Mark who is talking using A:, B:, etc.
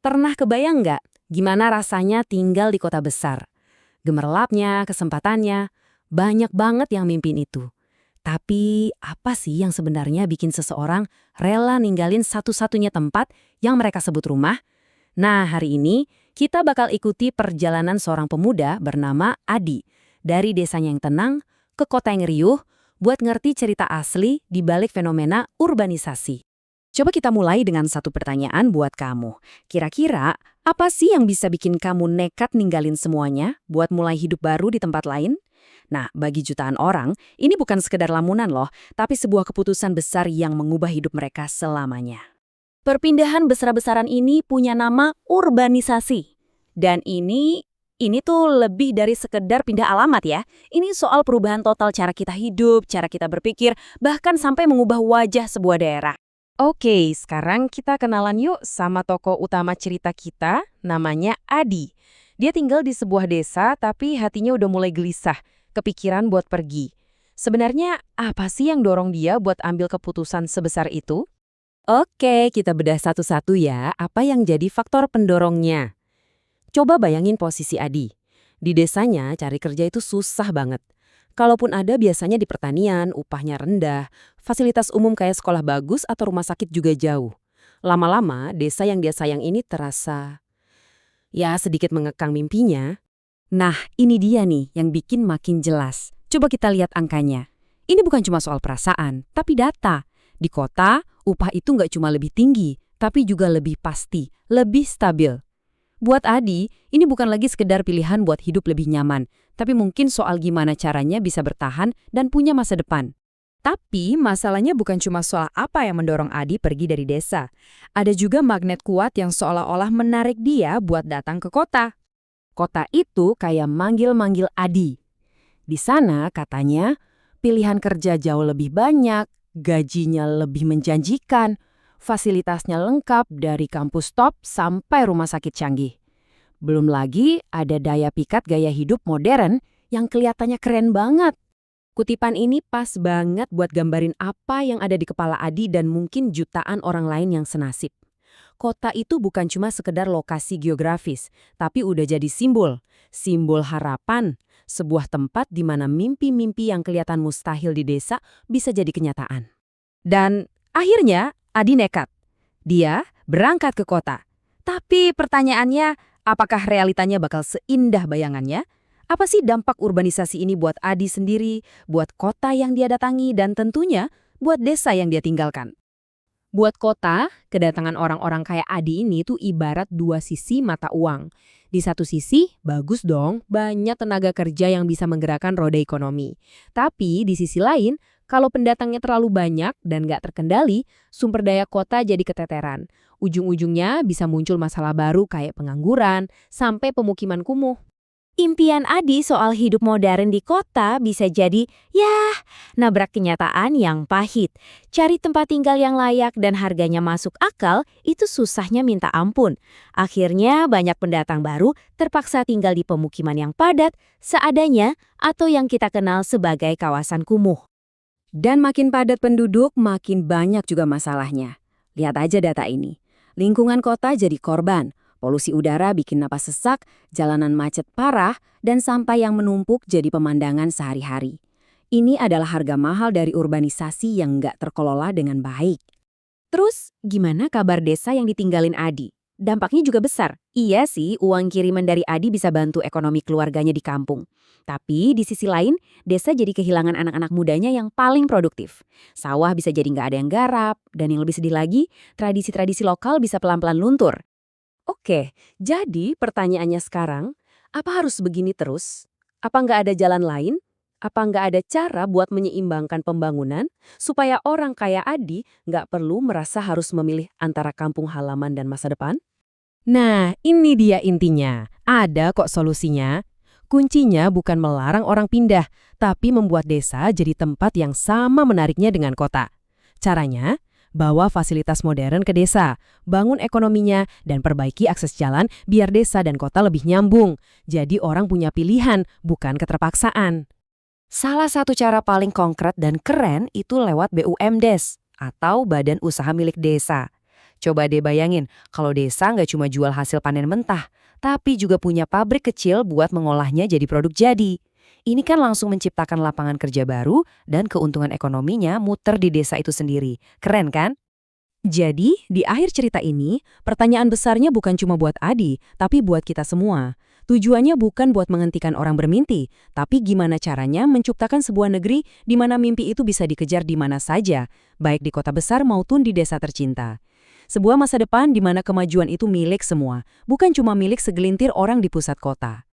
A: Pernah kebayang nggak gimana rasanya tinggal di kota besar? Gemerlapnya, kesempatannya, banyak banget yang mimpin itu. Tapi apa sih yang sebenarnya bikin seseorang rela ninggalin satu-satunya tempat yang mereka sebut rumah? Nah, hari ini kita bakal ikuti perjalanan seorang pemuda bernama Adi. Dari desanya yang tenang ke kota yang riuh, buat ngerti cerita asli di balik fenomena urbanisasi. Coba kita mulai dengan satu pertanyaan buat kamu. Kira-kira, apa sih yang bisa bikin kamu nekat ninggalin semuanya buat mulai hidup baru di tempat lain? Nah, bagi jutaan orang, ini bukan sekedar lamunan loh, tapi sebuah keputusan besar yang mengubah hidup mereka selamanya. Perpindahan besar-besaran ini punya nama urbanisasi. Dan ini tuh lebih dari sekedar pindah alamat ya. Ini soal perubahan total cara kita hidup, cara kita berpikir, bahkan sampai mengubah wajah sebuah daerah. Oke, sekarang kita kenalan yuk sama tokoh utama cerita kita, namanya Adi. Dia tinggal di sebuah desa, tapi hatinya udah mulai gelisah, kepikiran buat pergi. Sebenarnya apa sih yang dorong dia buat ambil keputusan sebesar itu? Oke, kita bedah satu-satu ya, apa yang jadi faktor pendorongnya. Coba bayangin posisi Adi. Di desanya cari kerja itu susah banget. Kalaupun ada biasanya di pertanian, upahnya rendah, fasilitas umum kayak sekolah bagus atau rumah sakit juga jauh. Lama-lama, desa yang dia sayang ini terasa, ya sedikit mengekang mimpinya. Nah, ini dia nih yang bikin makin jelas. Coba kita lihat angkanya. Ini bukan cuma soal perasaan, tapi data. Di kota, upah itu nggak cuma lebih tinggi, tapi juga lebih pasti, lebih stabil. Buat Adi, ini bukan lagi sekedar pilihan buat hidup lebih nyaman, tapi mungkin soal gimana caranya bisa bertahan dan punya masa depan. Tapi masalahnya bukan cuma soal apa yang mendorong Adi pergi dari desa. Ada juga magnet kuat yang seolah-olah menarik dia buat datang ke kota. Kota itu kayak manggil-manggil Adi. Di sana katanya pilihan kerja jauh lebih banyak, gajinya lebih menjanjikan, fasilitasnya lengkap dari kampus top sampai rumah sakit canggih. Belum lagi ada daya pikat gaya hidup modern yang kelihatannya keren banget. Kutipan ini pas banget buat gambarin apa yang ada di kepala Adi dan mungkin jutaan orang lain yang senasib. Kota itu bukan cuma sekedar lokasi geografis, tapi udah jadi simbol. Simbol harapan, sebuah tempat di mana mimpi-mimpi yang kelihatan mustahil di desa bisa jadi kenyataan. Dan akhirnya Adi nekat. Dia berangkat ke kota. Tapi pertanyaannya, apakah realitanya bakal seindah bayangannya? Apa sih dampak urbanisasi ini buat Adi sendiri, buat kota yang dia datangi, dan tentunya buat desa yang dia tinggalkan? Buat kota, kedatangan orang-orang kayak Adi ini tuh ibarat dua sisi mata uang. Di satu sisi, bagus dong, banyak tenaga kerja yang bisa menggerakkan roda ekonomi. Tapi di sisi lain, kalau pendatangnya terlalu banyak dan nggak terkendali, sumber daya kota jadi keteteran. Ujung-ujungnya bisa muncul masalah baru kayak pengangguran, sampai pemukiman kumuh. Impian Adi soal hidup modern di kota bisa jadi, nabrak kenyataan yang pahit. Cari tempat tinggal yang layak dan harganya masuk akal, itu susahnya minta ampun. Akhirnya banyak pendatang baru terpaksa tinggal di pemukiman yang padat, seadanya, atau yang kita kenal sebagai kawasan kumuh. Dan makin padat penduduk, makin banyak juga masalahnya. Lihat aja data ini. Lingkungan kota jadi korban. Polusi udara bikin napas sesak, jalanan macet parah, dan sampah yang menumpuk jadi pemandangan sehari-hari. Ini adalah harga mahal dari urbanisasi yang nggak terkelola dengan baik. Terus, gimana kabar desa yang ditinggalin Adi? Dampaknya juga besar. Iya sih, uang kiriman dari Adi bisa bantu ekonomi keluarganya di kampung. Tapi di sisi lain, desa jadi kehilangan anak-anak mudanya yang paling produktif. Sawah bisa jadi nggak ada yang garap, dan yang lebih sedih lagi, tradisi-tradisi lokal bisa pelan-pelan luntur. Oke, jadi pertanyaannya sekarang, apa harus begini terus? Apa nggak ada jalan lain? Apa nggak ada cara buat menyeimbangkan pembangunan supaya orang kayak Adi nggak perlu merasa harus memilih antara kampung halaman dan masa depan? Nah, ini dia intinya. Ada kok solusinya. Kuncinya bukan melarang orang pindah, tapi membuat desa jadi tempat yang sama menariknya dengan kota. Caranya, bawa fasilitas modern ke desa, bangun ekonominya, dan perbaiki akses jalan biar desa dan kota lebih nyambung. Jadi orang punya pilihan, bukan keterpaksaan. Salah satu cara paling konkret dan keren itu lewat BUMDes, atau Badan Usaha Milik Desa.
B: Coba deh bayangin, kalau desa nggak cuma jual hasil panen mentah, tapi juga punya pabrik kecil buat mengolahnya jadi produk jadi. Ini kan langsung menciptakan lapangan kerja baru dan keuntungan ekonominya muter di desa itu sendiri. Keren kan?
A: Jadi, di akhir cerita ini, pertanyaan besarnya bukan cuma buat Adi, tapi buat kita semua. Tujuannya bukan buat menghentikan orang bermimpi, tapi gimana caranya menciptakan sebuah negeri di mana mimpi itu bisa dikejar di mana saja, baik di kota besar maupun di desa tercinta. Sebuah masa depan di mana kemajuan itu milik semua, bukan cuma milik segelintir orang di pusat kota.